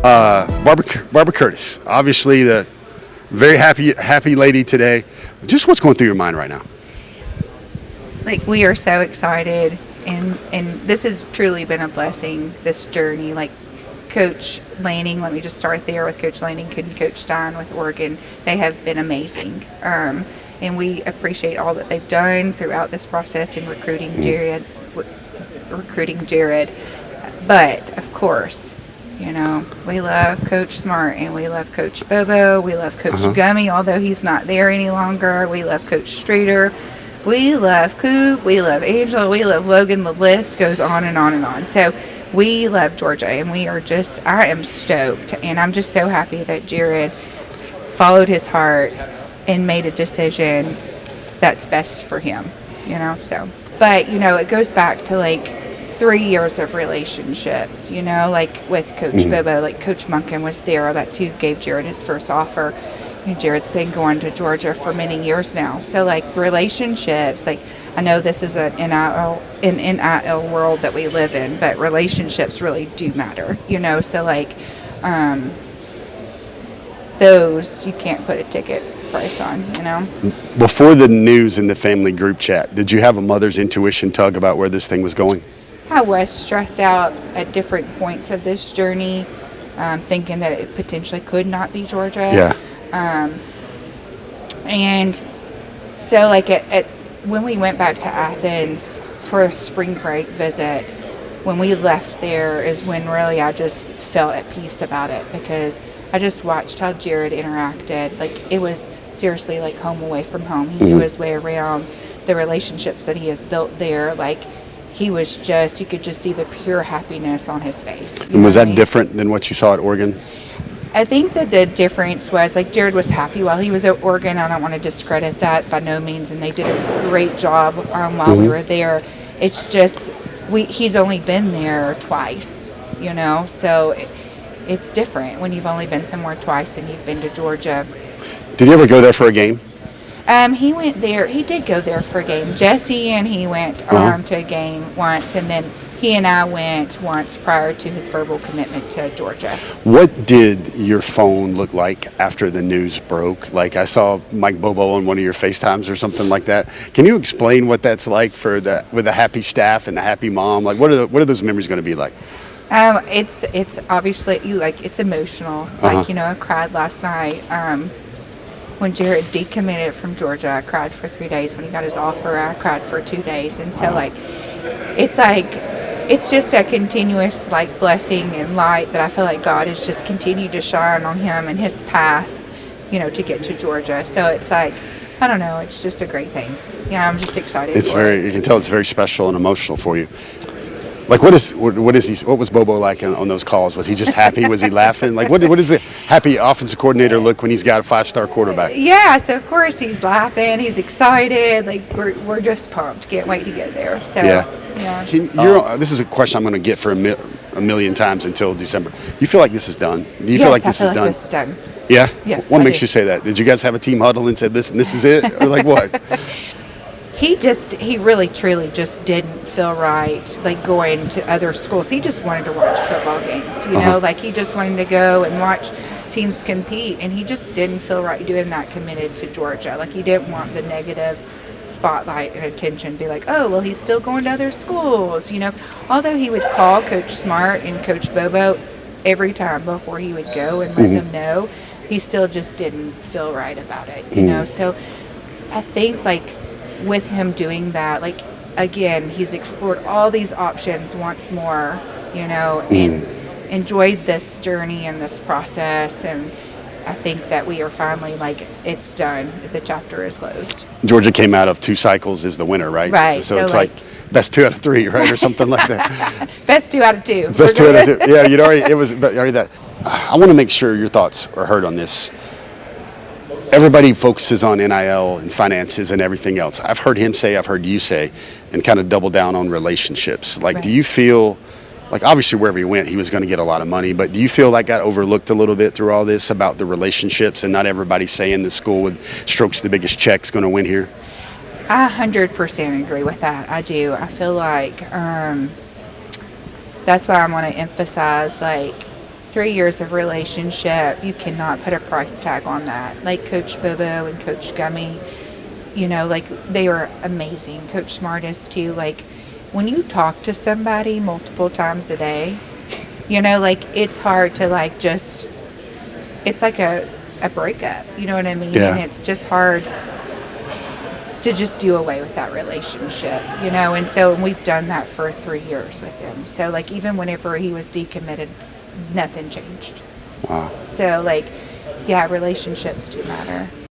Barbara Curtis, obviously the very happy lady today. Just what's going through your mind right now? Like, we are so excited, and this has truly been a blessing, this journey. Like, Coach Lanning, let me just start there with Coach Lanning and Coach Stein with Oregon. They have been amazing. And we appreciate all that they've done throughout this process in recruiting Jared. But, of course, we love Coach Smart, and we love Coach Bobo. We love Coach Gummy, although he's not there any longer. We love Coach Streeter. We love Coop. We love Angela. We love Logan. The list goes on and on and on. So we love Georgia, and I am stoked. And I'm just so happy that Jared followed his heart and made a decision that's best for him, so. But, it goes back to, 3 years of relationships, with Coach Bobo, Coach Munkin was there. That's who gave Jared his first offer. Jared's been going to Georgia for many years now. So, relationships, I know this is an NIL world that we live in, but relationships really do matter, So, those you can't put a ticket price on, Before the news in the family group chat, did you have a mother's intuition tug about where this thing was going? I was stressed out at different points of this journey, thinking that it potentially could not be Georgia. Yeah. And so, when we went back to Athens for a spring break visit, when we left there is when really I just felt at peace about it, because I just watched how Jared interacted. It was seriously like home away from home. He knew his way around. The relationships that he has built there, he was you could just see the pure happiness on his face. And was that different than what you saw at Oregon? I think that the difference was, Jared was happy while he was at Oregon. I don't want to discredit that by no means, and they did a great job while we were there. It's just, he's only been there twice, so it's different when you've only been somewhere twice and you've been to Georgia. Did you ever go there for a game? He went there. He did go there for a game. Jesse and he went to a game once, and then he and I went once prior to his verbal commitment to Georgia. What did your phone look like after the news broke? I saw Mike Bobo on one of your FaceTimes or something like that. Can you explain what that's like with a happy staff and a happy mom? What are those memories going to be like? It's obviously it's emotional. I cried last night. When Jared decommitted from Georgia, I cried for 3 days. When he got his offer, I cried for 2 days. And so, it's just a continuous, blessing and light that I feel like God has just continued to shine on him and his path, to get to Georgia. So it's I don't know, it's just a great thing. I'm just excited. You can tell it's very special and emotional for you. What was Bobo like on those calls? Was he just happy? Was he laughing? What does the happy offensive coordinator look when he's got a 5-star quarterback? Yeah, so of course he's laughing, he's excited. We're just pumped. Can't wait to get there. So yeah. This is a question I'm going to get for a million times until December. You feel like this is done? Do you feel like this is done? This is done. Yeah. Yes. What makes you say that? Did you guys have a team huddle and said this and this is it, or what? He really truly just didn't feel right going to other schools. He just wanted to watch football games, he just wanted to go and watch teams compete, and he just didn't feel right doing that committed to Georgia. He didn't want the negative spotlight and attention, be oh, well, he's still going to other schools, Although he would call Coach Smart and Coach Bobo every time before he would go and let them know, he still just didn't feel right about it, So I think with him doing that, again, he's explored all these options once more, and enjoyed this journey and this process, and I think that we are finally it's done. The chapter is closed. Georgia came out of 2 cycles as the winner, right? Right. So it's best 2 out of 3, right, or something like that. Best 2 out of 2. Best 2 out of 2. Yeah, already that. I want to make sure your thoughts are heard on this. Everybody focuses on NIL and finances and everything else. I've heard him say, I've heard you say, and kind of double down on relationships. Right. Do you feel obviously wherever he went, he was going to get a lot of money, but do you feel got overlooked a little bit through all this about the relationships, and not everybody saying the school with strokes the biggest check's going to win here? I 100% agree with that. I do. I feel that's why I want to emphasize 3 years of relationship, you cannot put a price tag on that. Like Coach Bobo and Coach Gummy, you know, like they are amazing. Coach Smart is too. Like when you talk to somebody multiple times a day, you know, like it's hard to like just, it's like a breakup, you know what I mean? Yeah. And it's just hard to just do away with that relationship, you know? And so we've done that for 3 years with him. So like even whenever he was decommitted, nothing changed. Wow. So like, yeah, relationships do matter.